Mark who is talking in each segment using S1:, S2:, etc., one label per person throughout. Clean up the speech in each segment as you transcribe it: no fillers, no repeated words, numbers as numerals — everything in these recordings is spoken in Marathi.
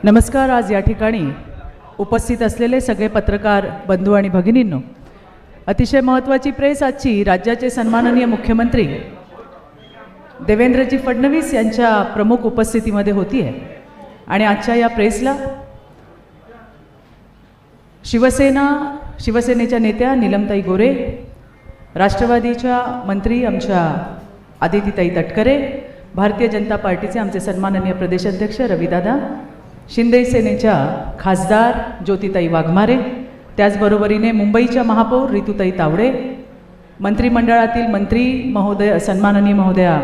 S1: नमस्कार. आज या ठिकाणी उपस्थित असलेले सगळे पत्रकार बंधू आणि भगिनींनो, अतिशय महत्त्वाची प्रेस आजची राज्याचे सन्माननीय मुख्यमंत्री देवेंद्रजी फडणवीस यांच्या प्रमुख उपस्थितीमध्ये होती आहे. आणि आजच्या या प्रेसला शिवसेनेच्या नेत्या नीलमताई गोरे, राष्ट्रवादीच्या मंत्री आमच्या आदितीताई तटकरे, भारतीय जनता पार्टीचे आमचे सन्माननीय प्रदेशाध्यक्ष रविदादा, शिंदे सेनेच्या खासदार ज्योतिताई वाघमारे, त्याचबरोबरीने मुंबईच्या महापौर रितुताई तावडे, मंत्रिमंडळातील मंत्री महोदय सन्माननीय महोदया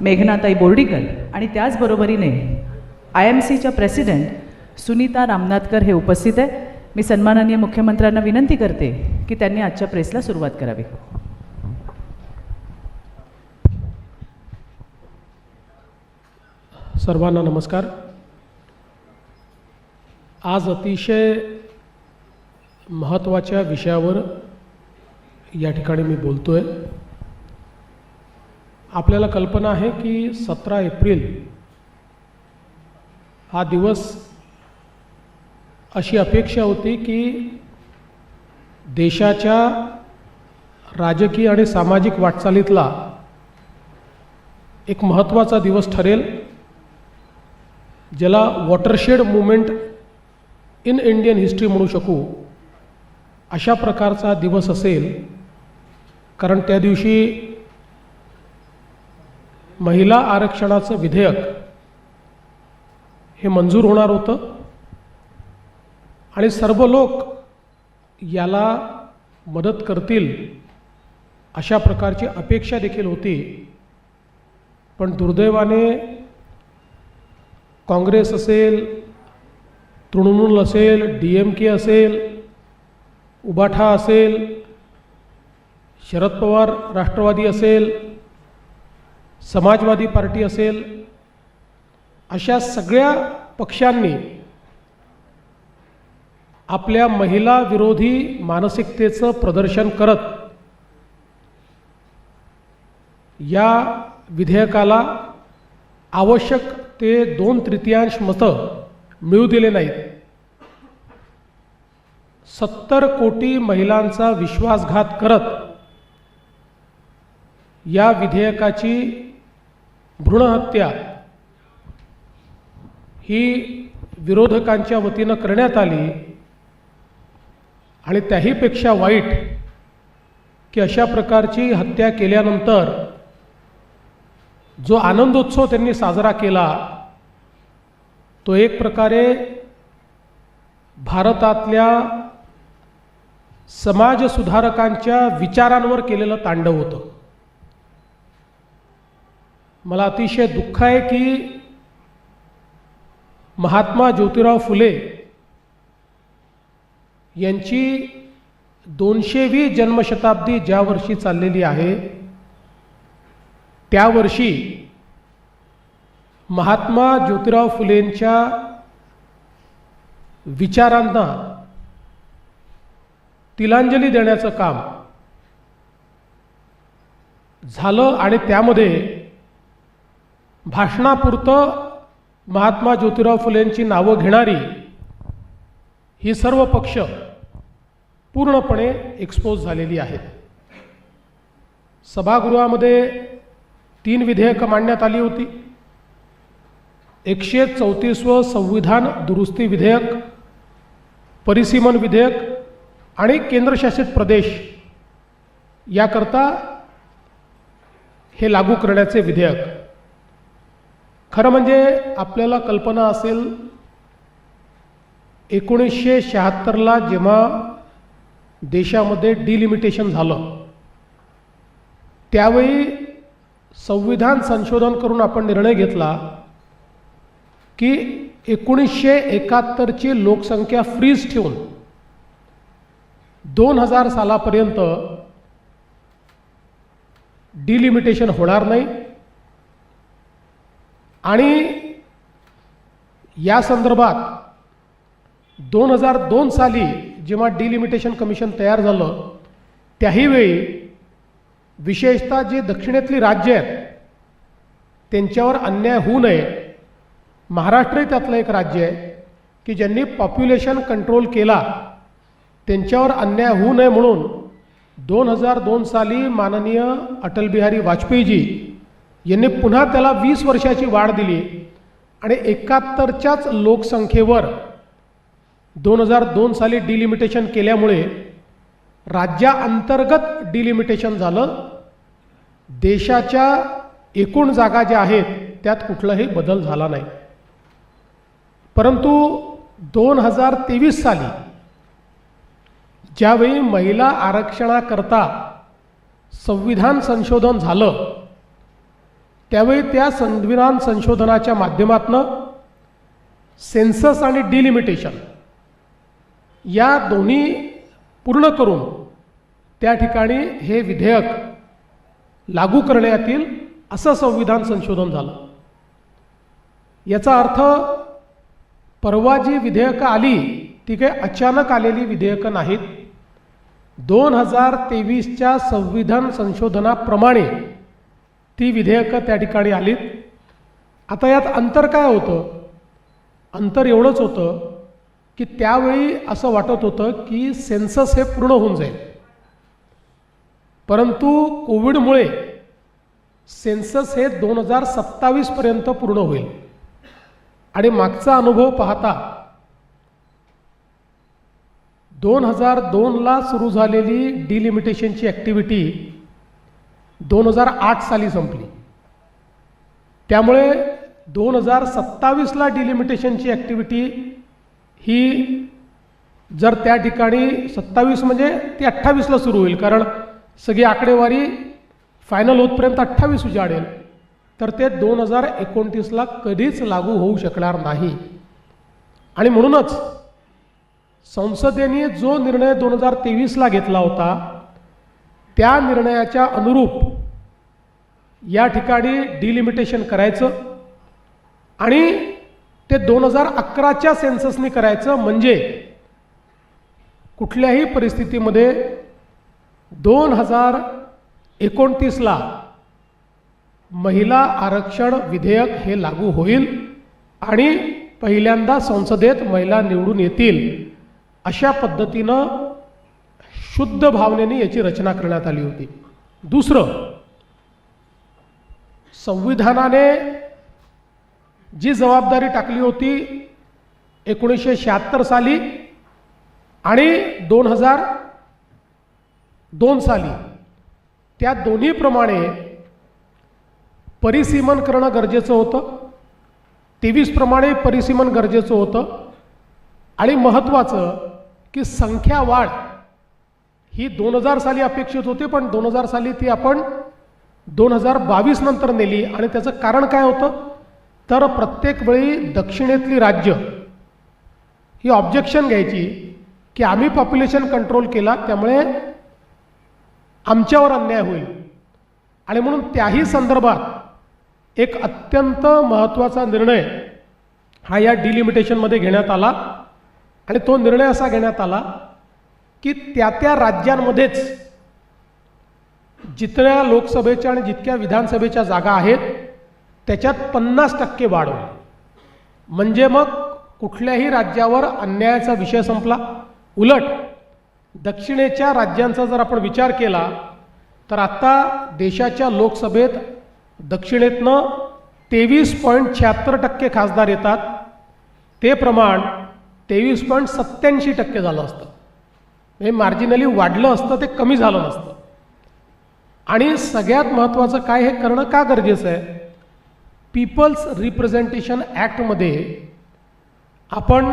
S1: मेघनाताई बोर्डीकर आणि त्याचबरोबरीने IMCच्या प्रेसिडेंट सुनीता रामनाथकर हे उपस्थित आहे. मी सन्माननीय मुख्यमंत्र्यांना विनंती करते की त्यांनी आजच्या प्रेसला सुरुवात करावी.
S2: सर्वांना नमस्कार. आज अतिशय महत्त्वाच्या विषयावर या ठिकाणी मी बोलतोय. आपल्याला कल्पना आहे की 17 एप्रिल हा दिवस अशी अपेक्षा होती की देशाच्या राजकीय आणि सामाजिक वाटचालीतला एक महत्त्वाचा दिवस ठरेल, ज्याला watershed movement in Indian history म्हणू शकू अशा प्रकारचा दिवस असेल. कारण त्या दिवशी महिला आरक्षणाचं विधेयक हे मंजूर होणार होतं आणि सर्व लोक याला मदत करतील अशा प्रकारची अपेक्षा देखील होती. पण दुर्दैवाने काँग्रेस असेल, तृणमूल असेल, DMK असेल, उबाठा असेल, शरद पवार राष्ट्रवादी असेल, समाजवादी पार्टी असेल, अशा सगळ्या पक्षांनी आपल्या महिला विरोधी मानसिकतेचं प्रदर्शन करत या विधेयकाला आवश्यक ते 2/3 मतं मिळू दिले नाहीत. 70 कोटी महिलांचा विश्वासघात करत या विधेयकाची भ्रूणहत्या ही विरोधकांच्या वतीनं करण्यात आली. आणि त्याहीपेक्षा वाईट की अशा प्रकारची हत्या केल्यानंतर जो आनंदोत्सव त्यांनी साजरा केला तो एक प्रकारे भारतातल्या समाजसुधारकांच्या विचारांवर केलेलं तांडव होतं. मला अतिशय दुःख आहे की महात्मा ज्योतिराव फुले यांची 200वी जन्मशताब्दी ज्या वर्षी चाललेली आहे त्या वर्षी महात्मा ज्योतिराव फुलेंच्या विचारांना तिलांजली देण्याचं काम झालं. आणि त्यामध्ये भाषणापुरतं महात्मा ज्योतिराव फुलेंची नावं घेणारी ही सर्व पक्ष पूर्णपणे एक्सपोज झालेली आहेत. सभागृहामध्ये 3 विधेयकं मांडण्यात आली होती. 134वं संविधान दुरुस्ती विधेयक, परिसीमन विधेयक आणि केंद्रशासित प्रदेश याकरता हे लागू करण्याचे विधेयक. खरं म्हणजे आपल्याला कल्पना असेल 1976ला जेव्हा देशामध्ये डिलिमिटेशन झालं त्यावेळी संविधान संशोधन करून आपण निर्णय घेतला की 1971ची लोकसंख्या फ्रीज ठेवून 2000 सालापर्यंत डिलिमिटेशन होणार नाही. आणि या संदर्भात 2002 साली जेव्हा डिलिमिटेशन कमिशन तयार झालं त्याहीवेळी विशेषतः जे दक्षिणेतली राज्ये आहेत त्यांच्यावर अन्याय होऊ नये महाराष्ट्रही त्यातलं एक राज्य आहे की ज्यांनी पॉप्युलेशन कंट्रोल केला, त्यांच्यावर अन्याय होऊ नये म्हणून 2002 साली माननीय अटल बिहारी वाजपेयीजी यांनी पुन्हा त्याला 20 वर्षाची वाढ दिली आणि 71च्याच लोकसंख्येवर 2002 साली डिलिमिटेशन केल्यामुळे राज्याअंतर्गत डिलिमिटेशन झालं. देशाच्या एकूण जागा ज्या आहेत त्यात कुठलाही बदल झाला नाही. परंतु 2023 साली ज्यावेळी महिला आरक्षणाकरता संविधान संशोधन झालं, त्यावेळी त्या संविधान संशोधनाच्या माध्यमातून सेन्सस आणि डिलिमिटेशन या दोन्ही पूर्ण करून त्या ठिकाणी हे विधेयक लागू करण्यात येईल असं संविधान संशोधन झालं. याचा अर्थ परवा जी विधेयकं आली ती काही अचानक आलेली विधेयकं नाहीत. 2023च्या संविधान संशोधनाप्रमाणे ती विधेयकं त्या ठिकाणी आलीत. आता यात अंतर काय होतं? अंतर एवढंच होतं की त्यावेळी असं वाटत होतं की सेन्सस हे पूर्ण होऊन जाईल, परंतु कोविडमुळे सेन्सस हे 2027 पर्यंत पूर्ण होईल. आणि मागचा अनुभव पाहता 2002ला सुरू झालेली डिलिमिटेशनची ॲक्टिव्हिटी 2008 साली संपली. त्यामुळे 2027ला डिलिमिटेशनची ॲक्टिव्हिटी ही जर त्या ठिकाणी 27 म्हणजे ती 28ला सुरू होईल, कारण सगळी आकडेवारी फायनल होतपर्यंत 28 उजाडेल, तर ते 2029ला कधीच लागू होऊ शकणार नाही. आणि म्हणूनच संसदेने जो निर्णय 2023ला घेतला होता त्या निर्णयाच्या अनुरूप या ठिकाणी डिलिमिटेशन करायचं आणि ते 2011च्या सेन्ससनी करायचं, म्हणजे कुठल्याही परिस्थितीमध्ये 2029ला महिला आरक्षण विधेयक हे लागू होईल आणि पहिल्यांदा संसदेत महिला निवडून येतील अशा पद्धतीनं शुद्ध भावनेने याची रचना करण्यात आली होती. दुसरं, संविधानाने जी जबाबदारी टाकली होती 1976 साली आणि 2002 साली, त्या दोन्हीप्रमाणे परिसीमन करणं गरजेचं होतं. 23 प्रमाणे परिसीमन गरजेचं होतं. आणि महत्त्वाचं की संख्या वाढ ही 2000 साली अपेक्षित होती, पण 2000 साली ती आपण 2022 नंतर नेली. आणि त्याचं कारण काय होतं, तर प्रत्येक वेळी दक्षिणेतली राज्य ही ऑब्जेक्शन घ्यायची की आम्ही पॉप्युलेशन कंट्रोल केला त्यामुळे आमच्यावर अन्याय होईल. आणि म्हणून त्याही संदर्भात एक अत्यंत महत्त्वाचा निर्णय हा या डिलिमिटेशनमध्ये घेण्यात आला. आणि तो निर्णय असा घेण्यात आला की त्या राज्यांमध्येच जितक्या लोकसभेच्या आणि जितक्या विधानसभेच्या जागा आहेत त्याच्यात 50% वाढ होईल. म्हणजे मग कुठल्याही राज्यावर अन्यायाचा विषय संपला. उलट दक्षिणेच्या राज्यांचा जर आपण विचार केला तर आता देशाच्या लोकसभेत दक्षिणेतनं 23.76% खासदार येतात. ते प्रमाण 23.87% झालं असतं. हे मार्जिनली वाढलं असतं, ते कमी झालं नसतं. आणि सगळ्यात महत्त्वाचं काय, हे करणं का गरजेचं आहे, पीपल्स रिप्रेझेंटेशन ॲक्टमध्ये आपण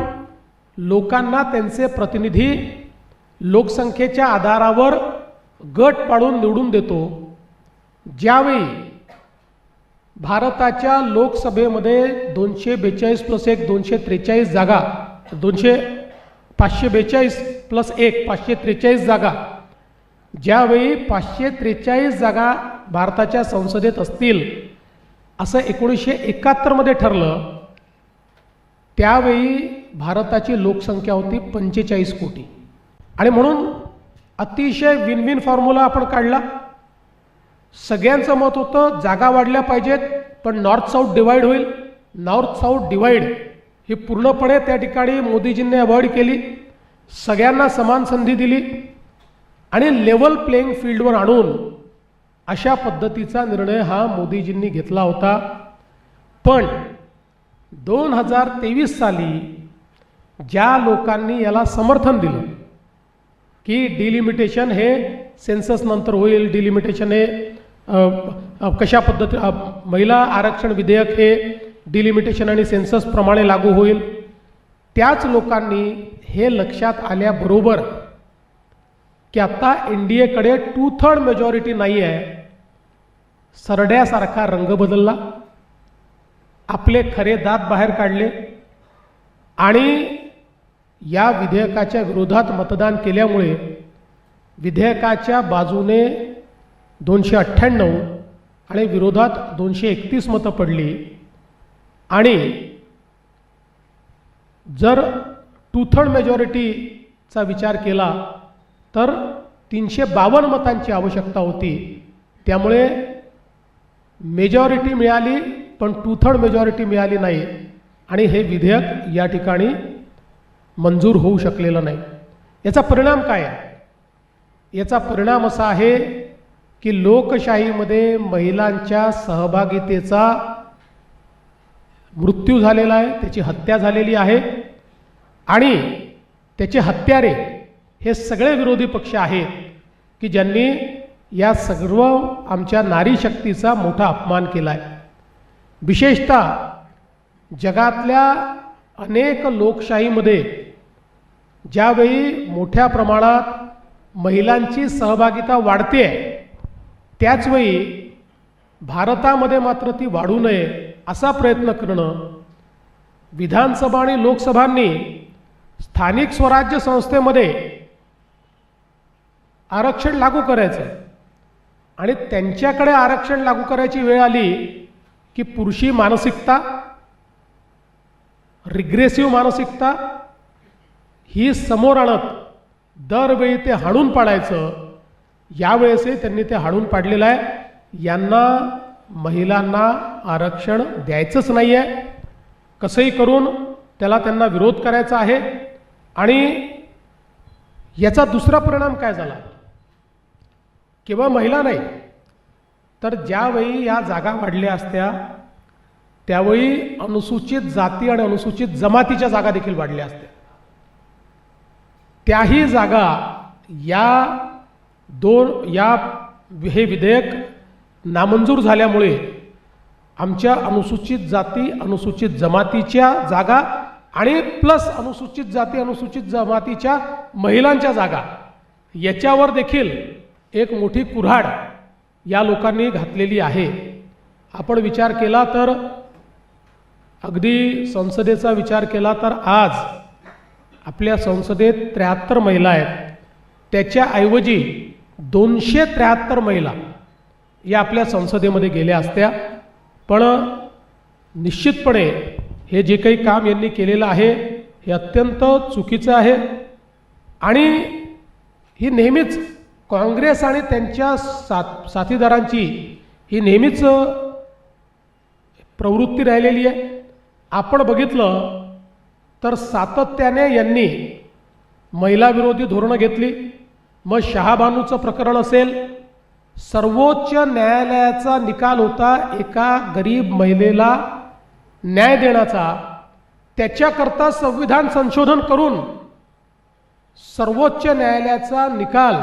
S2: लोकांना त्यांचे प्रतिनिधी लोकसंख्येच्या आधारावर गट पाडून निवडून देतो. ज्यावेळी भारताच्या लोकसभेमध्ये 242 + 1 243 जागा, 542 + 1 543 जागा, ज्यावेळी 543 जागा भारताच्या संसदेत असतील असं 1971 ठरलं, त्यावेळी भारताची लोकसंख्या होती 45 कोटी. आणि म्हणून अतिशय विन विन फॉर्म्युला आपण काढला. सगळ्यांचं मत होतं जागा वाढल्या पाहिजेत, पण नॉर्थ साऊथ डिवाइड होईल, नॉर्थ साऊथ डिवाइड ही पूर्णपणे त्या ठिकाणी मोदीजींनी अवॉइड केली, सगळ्यांना समान संधी दिली आणि लेवल प्लेइंग फील्डवर आणून अशा पद्धतीचा निर्णय हा मोदीजींनी घेतला होता. पण 2023 साली ज्या लोकांनी याला समर्थन दिलं की डिलिमिटेशन हे सेन्सस नंतर होईल, डिलिमिटेशन हे कशा पद्धती महिला आरक्षण विधेयक हे डिलिमिटेशन आणि सेन्सस प्रमाणे लागू होईल, त्याच लोकांनी हे लक्षात आल्याबरोबर की आता NDAकडे 2/3 मेजॉरिटी नाही आहे, सरड्यासारखा रंग बदलला, आपले खरे दात बाहेर काढले आणि या विधेयकाच्या विरोधात मतदान केल्यामुळे विधेयकाच्या बाजूने 298 आणि विरोधात 231 मतं पडली आणि जर 2/3 मेजॉरिटीचा विचार केला तर 352 मतांची आवश्यकता होती. त्यामुळे मेजॉरिटी मिळाली पण 2/3 मेजॉरिटी मिळाली नाही आणि हे विधेयक या ठिकाणी मंजूर होऊ शकलेलं नाही. याचा परिणाम काय आहे? याचा परिणाम असा आहे की लोकशाहीमध्ये महिलांच्या सहभागितेचा मृत्यू झालेला आहे, त्याची हत्या झालेली आहे आणि त्याचे हत्यारे हे सगळे विरोधी पक्ष आहेत की ज्यांनी या सर्व आमच्या नारी शक्तीचा मोठा अपमान केला आहे. विशेषतः जगातल्या अनेक लोकशाहीमध्ये ज्यावेळी मोठ्या प्रमाणात महिलांची सहभागिता वाढते त्याचवेळी भारतामध्ये मात्र ती वाढू नये असा प्रयत्न करणं, विधानसभा आणि लोकसभांनी स्थानिक स्वराज्य संस्थेमध्ये आरक्षण लागू करायचं आणि त्यांच्याकडे आरक्षण लागू करायची वेळ आली की पुरुषी मानसिकता, रिग्रेसिव्ह मानसिकता ही समोर आणत दरवेळी ते हाणून पाडायचं. यावेळेसही त्यांनी ते हाणून पाडलेलं आहे. यांना महिलांना आरक्षण द्यायचंच नाही आहे, कसंही करून त्यांना विरोध करायचा आहे. आणि याचा दुसरा परिणाम काय झाला? केवळ महिला नाही तर ज्यावेळी या जागा वाढल्या असत्या त्यावेळी अनुसूचित जाती आणि अनुसूचित जमातीच्या जागा देखील वाढल्या असत्या. त्याही जागा हे विधेयक नामंजूर झाल्यामुळे आमच्या अनुसूचित जाती अनुसूचित जमातीच्या जागा आणि प्लस अनुसूचित जाती अनुसूचित जमातीच्या महिलांच्या जागा याच्यावर देखील एक मोठी कुऱ्हाड या लोकांनी घातलेली आहे. आपण विचार केला तर अगदी संसदेचा विचार केला तर आज आपल्या संसदेत 73 महिला आहेत, त्याच्याऐवजी 273 महिला या आपल्या संसदेमध्ये गेल्या असत्या. पण निश्चितपणे हे जे काही काम यांनी केलेलं आहे हे अत्यंत चुकीचं आहे आणि ही नेहमीच काँग्रेस आणि त्यांच्या साथीदारांची ही नेहमीच प्रवृत्ती राहिलेली आहे. आपण बघितलं तर सातत्याने यांनी महिला विरोधी धोरणं घेतली. मग शहाबानूचं प्रकरण असेल, सर्वोच्च न्यायालयाचा निकाल होता एका गरीब महिलेला न्याय देण्याचा, त्याच्याकरता संविधान संशोधन करून सर्वोच्च न्यायालयाचा निकाल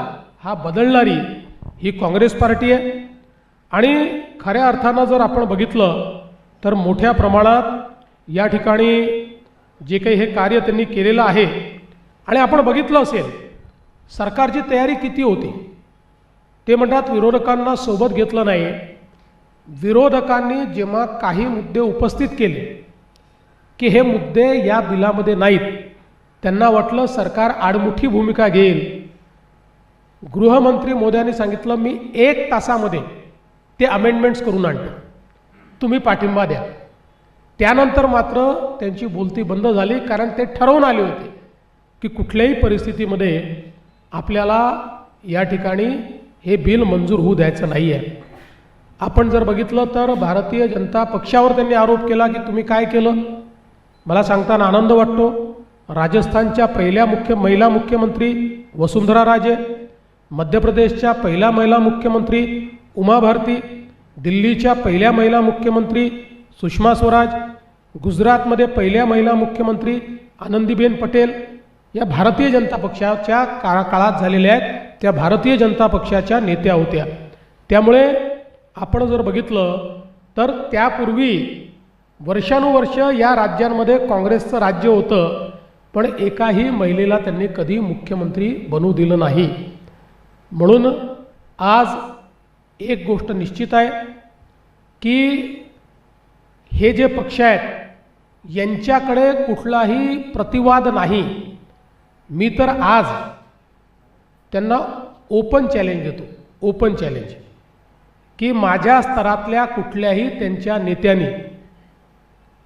S2: हा बदलणारी ही काँग्रेस पार्टी आहे. आणि खऱ्या अर्थानं जर आपण बघितलं तर मोठ्या प्रमाणात या ठिकाणी जे काही हे कार्य त्यांनी केलेलं आहे आणि आपण बघितलं असेल सरकारची तयारी किती होती. ते म्हणतात विरोधकांना सोबत घेतलं नाही. विरोधकांनी जेव्हा काही मुद्दे उपस्थित केले की हे मुद्दे या बिलामध्ये नाहीत, त्यांना वाटलं सरकार आडमुठी भूमिका घेईल. गृहमंत्री मोदयांनी सांगितलं मी 1 तासामध्ये ते अमेंडमेंट्स करून आणतो, तुम्ही पाठिंबा द्या. त्यानंतर मात्र त्यांची बोलती बंद झाली, कारण ते ठरवून आले होते की कुठल्याही परिस्थितीमध्ये आपल्याला या ठिकाणी हे बिल मंजूर होऊ द्यायचं नाही आहे. आपण जर बघितलं तर भारतीय जनता पक्षावर त्यांनी आरोप केला की तुम्ही काय केलं. मला सांगताना आनंद वाटतो, राजस्थानच्या पहिल्या महिला मुख्यमंत्री वसुंधरा राजे, मध्य प्रदेशच्या पहिल्या महिला मुख्यमंत्री उमा भारती, दिल्लीच्या पहिल्या महिला मुख्यमंत्री सुषमा स्वराज, गुजरातमध्ये पहिल्या महिला मुख्यमंत्री आनंदीबेन पटेल या भारतीय जनता पक्षाच्या काळात झालेल्या आहेत. त्या भारतीय जनता पक्षाच्या नेत्या होत्या. त्यामुळे आपण जर बघितलं तर त्यापूर्वी वर्षानुवर्ष या राज्यांमध्ये काँग्रेसचं राज्य होतं, पण एकाही महिलेला त्यांनी कधी मुख्यमंत्री बनवू दिलं नाही. म्हणून आज एक गोष्ट निश्चित आहे की हे जे पक्ष आहेत यांच्याकडे कुठलाही प्रतिवाद नाही. मी तर आज त्यांना ओपन चॅलेंज देतो, ओपन चॅलेंज, की माझ्या स्तरातल्या कुठल्याही त्यांच्या नेत्यांनी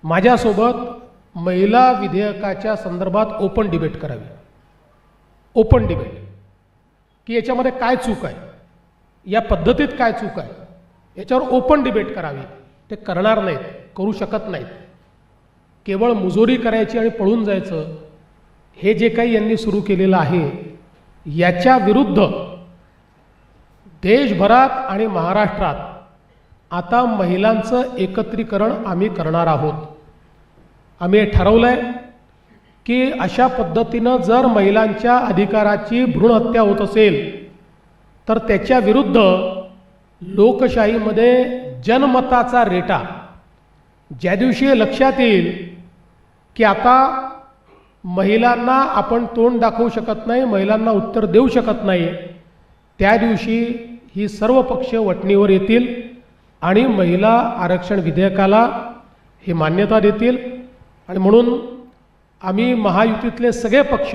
S2: माझ्यासोबत महिला विधेयकाच्या संदर्भात ओपन डिबेट करावी. ओपन डिबेट की याच्यामध्ये काय चूक आहे, या पद्धतीत काय चूक आहे, याच्यावर ओपन डिबेट करावी. ते करणार नाहीत, करू शकत नाहीत. केवळ मुजोरी करायची आणि पळून जायचं, हे जे काही यांनी सुरू केलेलं आहे याच्या विरुद्ध देशभरात आणि महाराष्ट्रात आता महिलांचं एकत्रीकरण आम्ही करणार आहोत. आम्ही हे ठरवलं आहे की अशा पद्धतीनं जर महिलांच्या अधिकाराची भ्रूण हत्या होत असेल तर त्याच्या विरुद्ध लोकशाहीमध्ये जनमताचा रेटा ज्या दिवशी हे लक्षात येईल की आता महिलांना आपण तोंड दाखवू शकत नाही, महिलांना उत्तर देऊ शकत नाही, त्या दिवशी ही सर्व पक्ष वटणीवर येतील आणि महिला आरक्षण विधेयकाला हे मान्यता देतील. आणि म्हणून आम्ही महायुतीतले सगळे पक्ष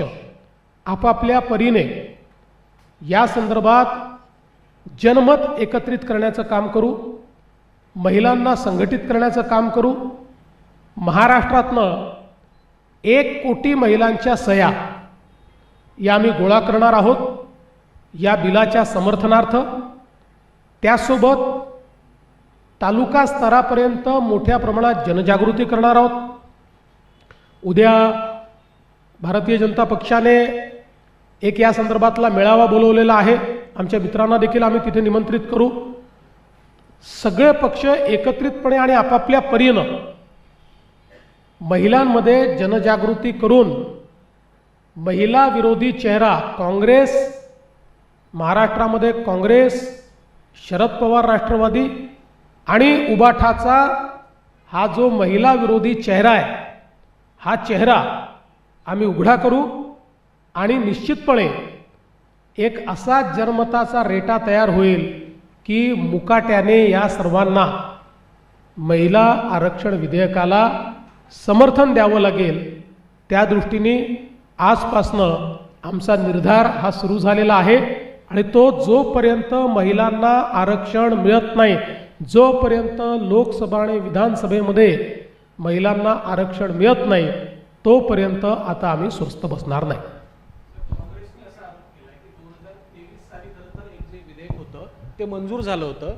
S2: आपापल्या परीने या संदर्भात जनमत एकत्रित करण्याचं काम करू, महिलांना संघटित करण्याचं काम करू. महाराष्ट्रातनं 1 कोटी महिलांच्या सह्या या आम्ही गोळा करणार आहोत या बिलाच्या समर्थनार्थ. त्यासोबत तालुका स्तरापर्यंत मोठ्या प्रमाणात जनजागृती करणार आहोत. उद्या भारतीय जनता पक्षाने एक या संदर्भातला मेळावा बोलवलेला आहे. आमच्या मित्रांना देखील आम्ही तिथे निमंत्रित करू. सगळे पक्ष एकत्रितपणे आणि आपापल्या परीनं महिलांमध्ये जनजागृती करून महिला विरोधी चेहरा काँग्रेस, महाराष्ट्रामध्ये काँग्रेस, शरद पवार राष्ट्रवादी आणि उबाठाचा हा जो महिला विरोधी चेहरा आहे, हा चेहरा आम्ही उघडा करू आणि निश्चितपणे एक असा जनमताचा रेटा तयार होईल की मुकाट्याने या सर्वांना महिला आरक्षण विधेयकाला समर्थन द्यावं लागेल. त्या दृष्टीने आजपासनं आमचा निर्धार हा सुरू झालेला आहे आणि तो जोपर्यंत महिलांना आरक्षण मिळत नाही, जोपर्यंत लोकसभा आणि विधानसभेमध्ये महिलांना आरक्षण मिळत नाही, तोपर्यंत आता आम्ही स्वस्थ बसणार नाही.
S3: ते मंजूर झालं होतं.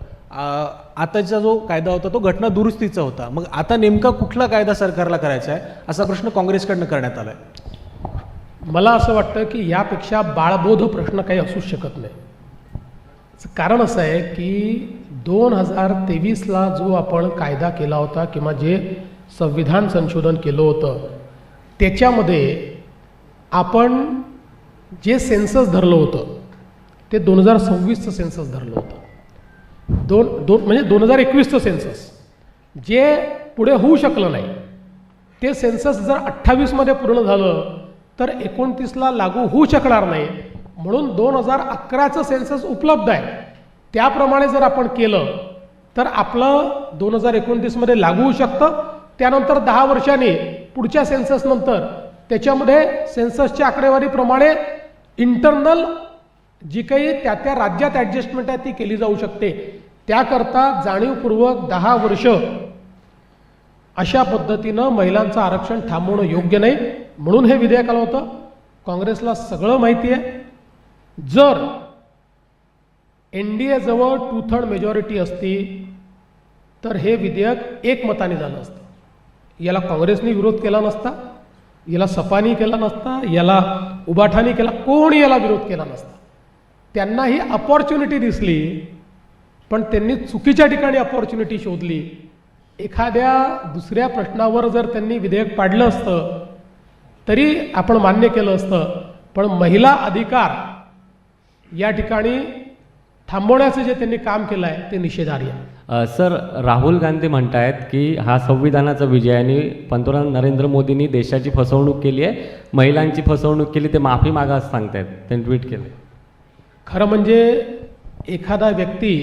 S3: आताचा जो कायदा होता तो घटना दुरुस्तीचा होता. मग आता नेमका कुठला कायदा सरकारला करायचा आहे असा प्रश्न काँग्रेसकडनं करण्यात आलाय.
S2: मला असं वाटतं की यापेक्षा बाळबोध प्रश्न काही असू शकत नाही. कारण असं आहे की 2023ला जो आपण कायदा केला होता किंवा जे संविधान संशोधन केलं होतं त्याच्यामध्ये आपण जे सेन्सस धरलं होतं ते 2026चं सेन्सस धरलं होतं. म्हणजे 2021चं सेन्सस जे पुढे होऊ शकलं नाही ते सेन्सस जर 28मध्ये पूर्ण झालं तर 29ला लागू होऊ शकणार नाही. म्हणून 2011चं सेन्सस उपलब्ध आहे, त्याप्रमाणे जर आपण केलं तर आपलं 2029मध्ये लागू होऊ शकतं. त्यानंतर 10 वर्षांनी पुढच्या सेन्ससनंतर त्याच्यामध्ये सेन्ससच्या आकडेवारीप्रमाणे इंटरनल जी काही त्या राज्यात ॲडजस्टमेंट आहे ती केली जाऊ शकते. त्याकरता जाणीवपूर्वक 10 वर्ष अशा पद्धतीनं महिलांचं आरक्षण थांबवणं योग्य नाही. म्हणून हे विधेयक आलं होतं. काँग्रेसला सगळं माहिती आहे. जर NDA जवळ 2/3 मेजॉरिटी असती तर हे विधेयक एकमताने झालं असतं. याला काँग्रेसने विरोध केला नसता, याला सपानी केला नसता, याला उबाठानी केला, कोणी याला विरोध केला नसता. त्यांना ही अपॉर्च्युनिटी दिसली, पण त्यांनी चुकीच्या ठिकाणी अपॉर्च्युनिटी शोधली. एखाद्या दुसऱ्या प्रश्नावर जर त्यांनी विधेयक पाडलं असतं तरी आपण मान्य केलं असतं, पण महिला अधिकार या ठिकाणी थांबवण्याचं जे त्यांनी काम केलं आहे ते निषेधार्ह आहे.
S4: सर, राहुल गांधी म्हणतायत की हा संविधानाचा विजय आणि पंतप्रधान नरेंद्र मोदींनी देशाची फसवणूक केली आहे, महिलांची फसवणूक केली, ते माफी मागा असं सांगतायत. त्यांनी ट्विट केलं.
S2: खरं म्हणजे एखादा व्यक्ती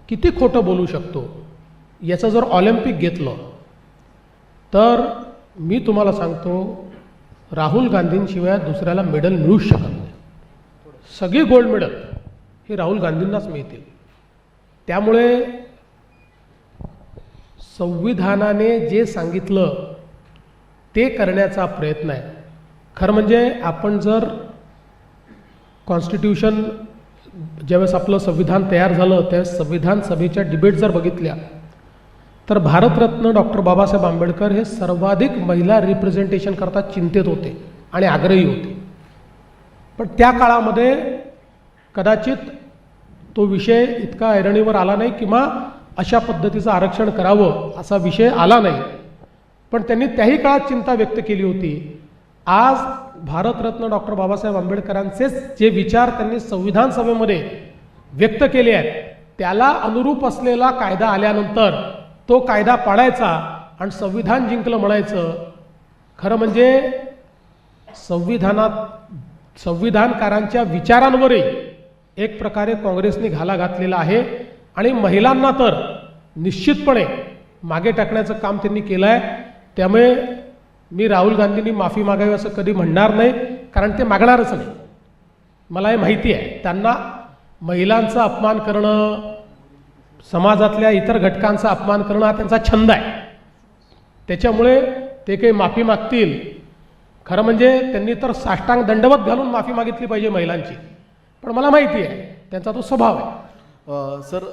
S2: किती खोटं बोलू शकतो याचं जर ऑलिम्पिक घेतलं तर मी तुम्हाला सांगतो राहुल गांधींशिवाय दुसऱ्याला मेडल मिळूच शकत नाही. सगळी गोल्ड मेडल हे राहुल गांधींनाच मिळतील. त्यामुळे संविधानाने जे सांगितलं ते करण्याचा प्रयत्न आहे. खरं म्हणजे आपण जर कॉन्स्टिट्यूशन ज्यावेळेस आपलं संविधान तयार झालं त्यावेळेस संविधान सभेच्या डिबेट जर बघितल्या तर भारतरत्न डॉक्टर बाबासाहेब आंबेडकर हे सर्वाधिक महिला रिप्रेझेंटेशन करता चिंतित होते आणि आग्रही होते. पण त्या काळामध्ये कदाचित तो विषय इतका ऐरणीवर आला नाही किंवा अशा पद्धतीचं आरक्षण करावं असा विषय आला नाही. पण त्यांनी त्याही काळात चिंता व्यक्त केली होती. आज भारतरत्न डॉक्टर बाबासाहेब आंबेडकरांचेच जे विचार त्यांनी संविधान सभेमध्ये व्यक्त केले आहेत त्याला अनुरूप असलेला कायदा आल्यानंतर तो कायदा पाडायचा आणि संविधान जिंकलं म्हणायचं. खरं म्हणजे संविधानकारांच्या विचारांवरही एक प्रकारे काँग्रेसने घाला घातलेला आहे आणि महिलांना तर निश्चितपणे मागे टाकण्याचं काम त्यांनी केलं आहे. त्यामुळे मी राहुल गांधींनी माफी मागावी असं कधी म्हणणार नाही, कारण ते मागणारच नाही. मला हे माहिती आहे त्यांना महिलांचा अपमान करणं, समाजातल्या इतर घटकांचा अपमान करणं हा त्यांचा छंद आहे. त्याच्यामुळे ते काही माफी मागतील. खरं म्हणजे त्यांनी तर साष्टांग दंडवत घालून माफी मागितली पाहिजे महिलांची, पण मला माहिती आहे त्यांचा तो स्वभाव आहे.
S5: सर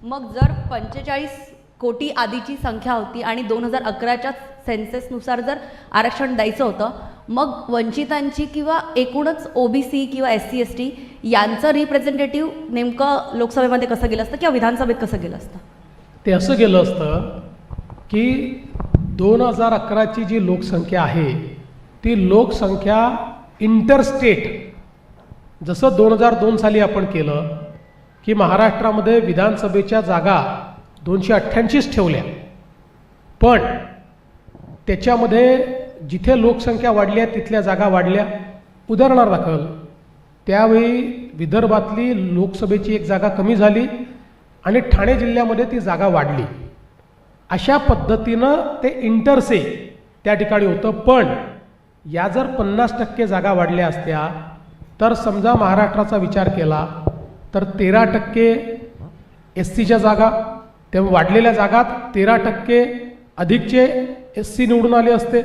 S6: मग जर 45 कोटी आधीची संख्या होती आणि 2011च्या सेन्सेसनुसार जर आरक्षण द्यायचं होतं, मग वंचितांची किंवा एकूणच OBC किंवा SC ST यांचं रिप्रेझेंटेटिव्ह नेमकं लोकसभेमध्ये कसं गेलं असतं किंवा विधानसभेत कसं गेलं असतं?
S2: ते असं गेलं असतं की 2011ची जी लोकसंख्या आहे ती लोकसंख्या इंटरस्टेट, जसं 2002 साली आपण केलं की महाराष्ट्रामध्ये विधानसभेच्या जागा 288 ठेवल्या, पण त्याच्यामध्ये जिथे लोकसंख्या वाढली आहे तिथल्या जागा वाढल्या. उदाहरणादाखल त्यावेळी विदर्भातली लोकसभेची एक जागा कमी झाली आणि ठाणे जिल्ह्यामध्ये ती जागा वाढली. अशा पद्धतीनं ते इंटरसे त्या ठिकाणी होतं. पण या जर 50% जागा वाढल्या असत्या तर समजा महाराष्ट्राचा विचार केला तर 13% SCच्या जागा, त्या वाढलेल्या जागात 13% अधिकचे SC निवडून आले असते.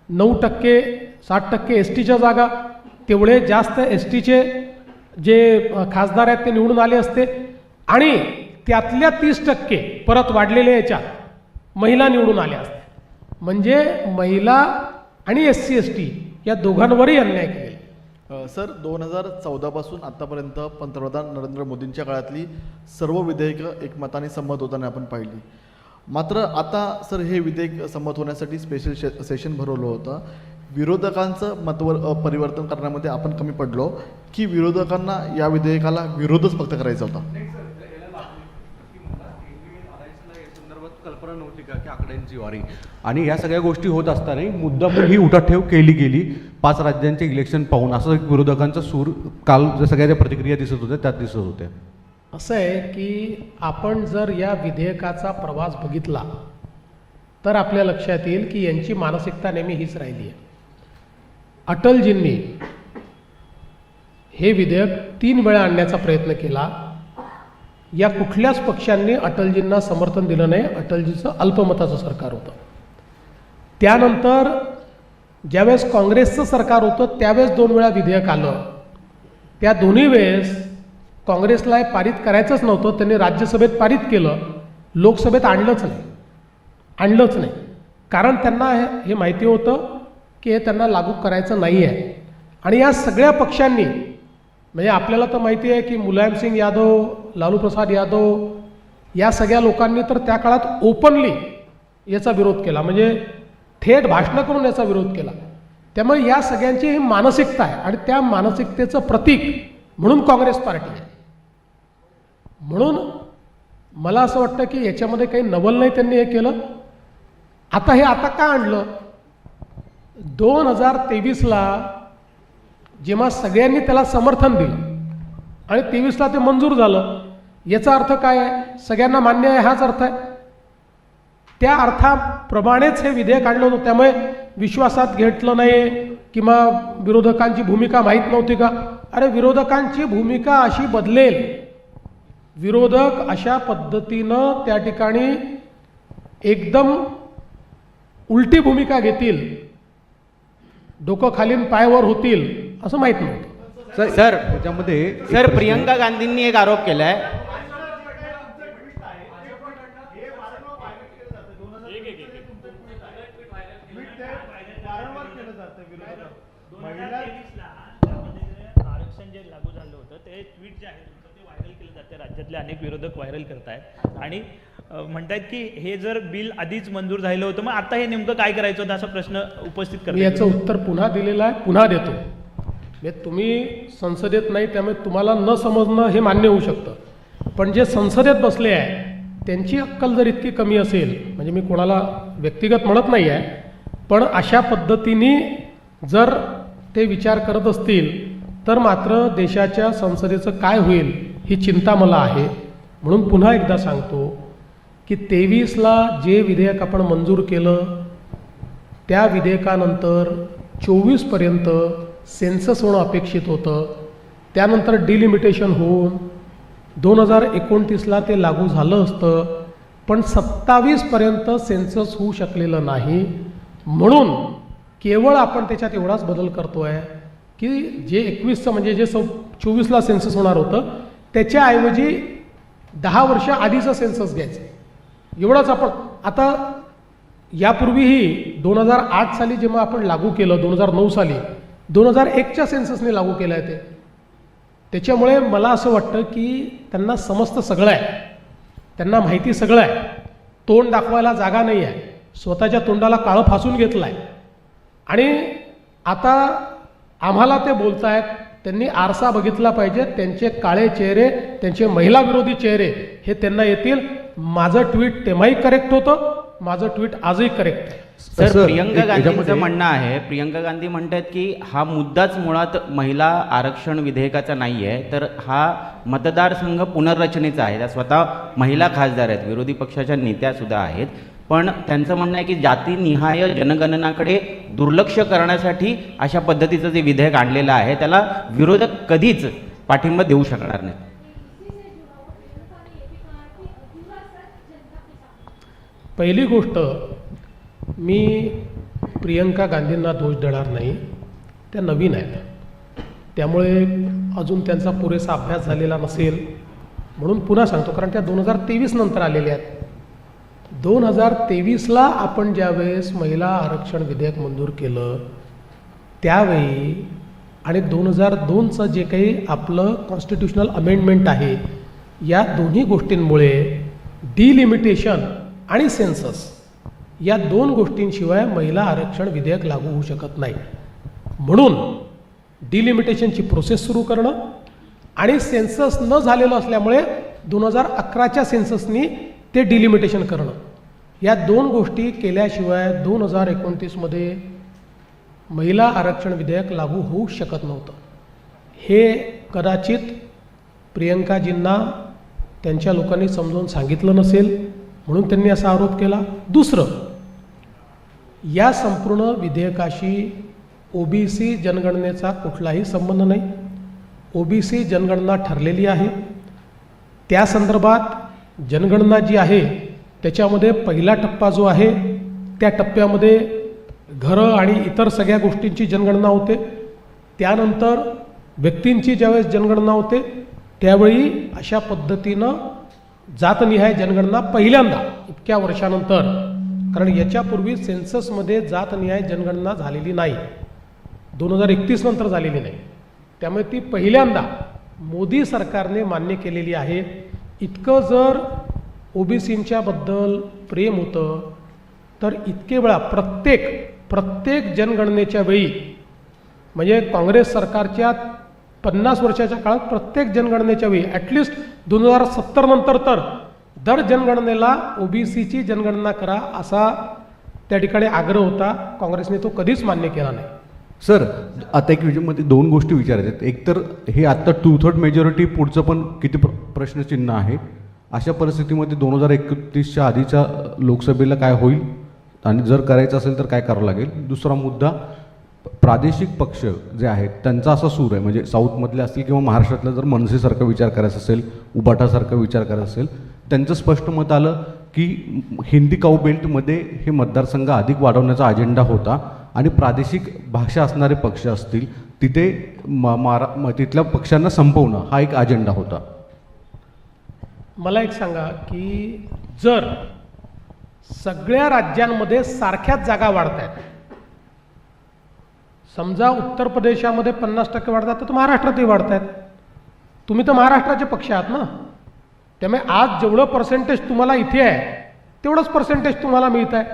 S2: 9% 60% STच्या जागा, तेवढे जास्त STचे जे खासदार आहेत ते निवडून आले असते आणि त्यातल्या 30% परत वाढलेल्या याच्यात महिला निवडून आल्या असत्या. म्हणजे महिला आणि SC ST या दोघांवरही अन्याय केला.
S5: सर 2014 पासून आतापर्यंत पंतप्रधान नरेंद्र मोदींच्या काळातली सर्व विधेयकं एकमताने संमत होताना आपण पाहिली. मात्र आता सर हे विधेयक संमत होण्यासाठी स्पेशल सेशन भरवलं होतं. विरोधकांचं मतवर परिवर्तन करण्यामध्ये आपण कमी पडलो की विरोधकांना या विधेयकाला विरोधच फक्त करायचा होता?
S7: कल्पना नव्हती का की आकड्यांची वारी आणि ह्या सगळ्या गोष्टी होत असताना मुद्दामून ही उठाठेव केली गेली 5 राज्यांचे इलेक्शन पाहून, असं विरोधकांचा सूर काल ज्या सगळ्या ज्या प्रतिक्रिया दिसत होत्या त्यात दिसत होत्या.
S2: असं आहे की आपण जर या विधेयकाचा प्रवास बघितला तर आपल्या लक्षात येईल की यांची मानसिकता नेहमी हीच राहिली आहे. अटलजींनी हे विधेयक 3 वेळा आणण्याचा प्रयत्न केला या कुठल्याच पक्षांनी अटलजींना समर्थन दिलं नाही. अटलजीचं अल्पमताचं सरकार होतं. त्यानंतर ज्यावेळेस काँग्रेसचं सरकार होतं त्यावेळेस 2 वेळा विधेयक आलं. त्या दोन्ही वेळेस काँग्रेसला हे पारित करायचंच नव्हतं. त्यांनी राज्यसभेत पारित केलं, लोकसभेत आणलंच नाही. कारण त्यांना हे माहिती होतं की हे त्यांना लागू करायचं नाही आहे. आणि या सगळ्या पक्षांनी, म्हणजे आपल्याला तर माहिती आहे की मुलायमसिंग यादव, लालू प्रसाद यादव या सगळ्या लोकांनी तर त्या काळात ओपनली याचा विरोध केला, म्हणजे थेट भाषणं करून याचा विरोध केला. त्यामुळे या सगळ्यांची ही मानसिकता आहे आणि त्या मानसिकतेचं प्रतीक म्हणून काँग्रेस पार्टी आहे. म्हणून मला असं वाटतं की याच्यामध्ये काही नवल नाही त्यांनी हे केलं. आता का आणलं? 2023ला जेव्हा सगळ्यांनी त्याला समर्थन दिलं आणि 23ला ते मंजूर झालं, याचा अर्थ काय आहे? सगळ्यांना मान्य आहे हाच अर्थ आहे. त्या अर्थाप्रमाणेच हे विधेयक आणलं होतं. त्यामुळे विश्वासात घेतलं नाही किंवा विरोधकांची भूमिका माहीत नव्हती का? अरे विरोधकांची भूमिका अशी बदलेल, विरोधक अशा पद्धतीनं त्या ठिकाणी एकदम उलटी भूमिका घेतील, डोकं खालीन पायावर होतील असं माहीत नव्हतं.
S8: सर
S7: त्याच्यामध्ये
S8: सर प्रियंका गांधींनी एक आरोप केलाय.
S9: आरक्षण जे लागू झालं होतं ते ट्विट जे आहे तुमचं ते व्हायरल केलं जाते. राज्यातले अनेक विरोधक व्हायरल करतायत आणि म्हणतायत की हे जर बिल आधीच मंजूर झालं होतं मग आता हे नेमकं काय करायचं होतं असा प्रश्न उपस्थित
S2: मी
S9: करतात.
S2: याचं उत्तर पुन्हा दिलेलं आहे, पुन्हा देतो. तुम्ही संसदेत नाही त्यामुळे तुम्हाला न समजणं हे मान्य होऊ शकतं. पण जे संसदेत बसले आहे त्यांची अक्कल जर इतकी कमी असेल, म्हणजे मी कोणाला व्यक्तिगत म्हणत नाही आहे, पण अशा पद्धतीने जर ते विचार करत असतील तर मात्र देशाच्या संसदेचं काय होईल ही चिंता मला आहे. म्हणून पुन्हा एकदा सांगतो की 23ला जे विधेयक आपण मंजूर केलं त्या विधेयकानंतर 24पर्यंत सेन्सस होणं अपेक्षित होतं. त्यानंतर डिलिमिटेशन होऊन 2029ला ते लागू झालं असतं, पण 27पर्यंत सेन्सस होऊ शकलेलं नाही. म्हणून केवळ आपण त्याच्यात एवढाच बदल करतो आहे की जे 21चं म्हणजे जे 24ला सेन्सस होणार होतं त्याच्याऐवजी 10 वर्ष आधीचं सेन्सस घ्यायचं, एवढंच आपण. आता यापूर्वीही 2008 साली जेव्हा आपण लागू केलं, 2009 साली 2001च्या सेन्ससने लागू केलं आहे ते. त्याच्यामुळे मला असं वाटतं की त्यांना समजतं सगळं आहे, त्यांना माहिती सगळं आहे, तोंड दाखवायला जागा नाही आहे, स्वतःच्या तोंडाला काळं फासून घेतलं आहे. आणि आता आम्हाला ते बोलत आहेत, त्यांनी आरसा बघितला पाहिजे, त्यांचे काळे चेहरे, त्यांचे महिला विरोधी चेहरे हे त्यांना येतील. माझं ट्विट तेव्हाही करेक्ट होतं, माझं ट्विट आजही करेक्ट आहे.
S8: सर प्रियंका गांधींचं म्हणणं आहे, प्रियंका गांधी म्हणतात की हा मुद्दाच मुळात महिला आरक्षण विधेयकाचा नाही आहे, तर हा मतदारसंघ पुनर्रचनेचा आहे. त्या स्वतः महिला खासदार आहेत, विरोधी पक्षाच्या नेत्या सुद्धा आहेत. पण त्यांचं म्हणणं आहे की जातीनिहाय जनगणनाकडे दुर्लक्ष करण्यासाठी अशा पद्धतीचं जे विधेयक आणलेलं आहे त्याला विरोधक कधीच पाठिंबा देऊ शकणार नाही.
S2: पहिली गोष्ट, मी प्रियंका गांधींना दोष देणार नाही, त्या नवीन आहेत, त्यामुळे अजून त्यांचा पुरेसा अभ्यास झालेला नसेल म्हणून पुन्हा सांगतो. कारण त्या 2023 नंतर आलेल्या आहेत. 2023ला आपण ज्यावेळेस महिला आरक्षण विधेयक मंजूर केलं त्यावेळी आणि 2002चं जे काही आपलं कॉन्स्टिट्युशनल अमेंडमेंट आहे, या दोन्ही गोष्टींमुळे डिलिमिटेशन आणि सेन्सस या 2 गोष्टींशिवाय महिला आरक्षण विधेयक लागू होऊ शकत नाही. म्हणून डिलिमिटेशनची प्रोसेस सुरू करणं आणि सेन्सस न झालेलं असल्यामुळे 2011च्या सेन्ससनी ते डिलिमिटेशन करणं, या 2 गोष्टी केल्याशिवाय 2029मध्ये महिला आरक्षण विधेयक लागू होऊ शकत नव्हतं. हे कदाचित प्रियंकाजींना त्यांच्या लोकांनी समजावून सांगितलं नसेल म्हणून त्यांनी असा आरोप केला. दुसरं, या संपूर्ण विधेयकाशी ओबीसी जनगणनेचा कुठलाही संबंध नाही. ओबीसी जनगणना ठरलेली आहे. त्या संदर्भात जनगणना जी आहे त्याच्यामध्ये पहिला टप्पा जो आहे त्या टप्प्यामध्ये घरं आणि इतर सगळ्या गोष्टींची जनगणना होते. त्यानंतर व्यक्तींची ज्यावेळेस जनगणना होते त्यावेळी अशा पद्धतीनं जातनिहाय जनगणना पहिल्यांदा इतक्या वर्षानंतर, कारण याच्यापूर्वी सेन्ससमध्ये जातनिहाय जनगणना झालेली नाही, 2031 नंतर झालेली नाही. त्यामुळे ती पहिल्यांदा मोदी सरकारने मान्य केलेली आहे. इतकं जर ओबीसींच्या बद्दल प्रेम होतं तर इतके वेळा प्रत्येक जनगणनेच्या वेळी, म्हणजे काँग्रेस सरकारच्या 50 वर्षाच्या काळात प्रत्येक जनगणनेच्या वेळी ॲटलिस्ट 2070 नंतर तर दर जनगणनेला ओबीसीची जनगणना करा असा त्या ठिकाणी आग्रह होता. काँग्रेसने तो कधीच मान्य केला नाही.
S7: सर, आता एक मध्ये 2 गोष्टी विचारायच्या आहेत. एक तर हे आत्ता 2/3 मेजॉरिटी पुढचं पण किती प्रश्नचिन्ह आहे. अशा परिस्थितीमध्ये 2031च्या आधीच्या लोकसभेला काय होईल आणि जर करायचं असेल तर काय करावं लागेल. दुसरा मुद्दा, प्रादेशिक पक्ष जे आहेत त्यांचा असा सूर आहे, म्हणजे साऊथमधले असतील किंवा महाराष्ट्रातला जर मनसेसारखा विचार करायचा असेल, उबाटासारखा विचार करायचा असेल, त्यांचं स्पष्ट मत आलं की हिंदी काऊ बेल्टमध्ये हे मतदारसंघ अधिक वाढवण्याचा अजेंडा होता आणि प्रादेशिक भाषा असणारे पक्ष असतील तिथे तिथल्या पक्षांना संपवणं हा एक अजेंडा होता.
S2: मला एक सांगा की जर सगळ्या राज्यांमध्ये सारख्याच जागा वाढत आहेत, समजा उत्तर प्रदेशामध्ये 50% वाढतात तर महाराष्ट्रातही वाढत आहेत. तुम्ही तर महाराष्ट्राचे पक्ष आहात ना, त्यामुळे आज जेवढं पर्सेंटेज तुम्हाला इथे आहे तेवढंच पर्सेंटेज तुम्हाला मिळत आहे.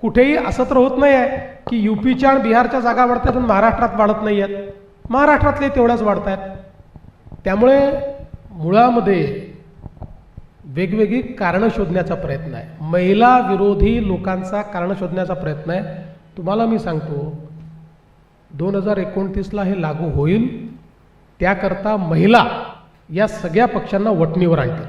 S2: कुठेही असं तर होत नाही आहे की यूपीच्या आणि बिहारच्या जागा वाढतात आणि महाराष्ट्रात वाढत नाही आहेत. महाराष्ट्रातले तेवढ्याच वाढत आहेत. त्यामुळे मुळामध्ये वेगवेगळी कारणं शोधण्याचा प्रयत्न आहे, महिला विरोधी लोकांचा कारणं शोधण्याचा प्रयत्न आहे. तुम्हाला मी सांगतो 2029ला हे लागू होईल. त्याकरता महिला या सगळ्या पक्षांना वटणीवर आणतील.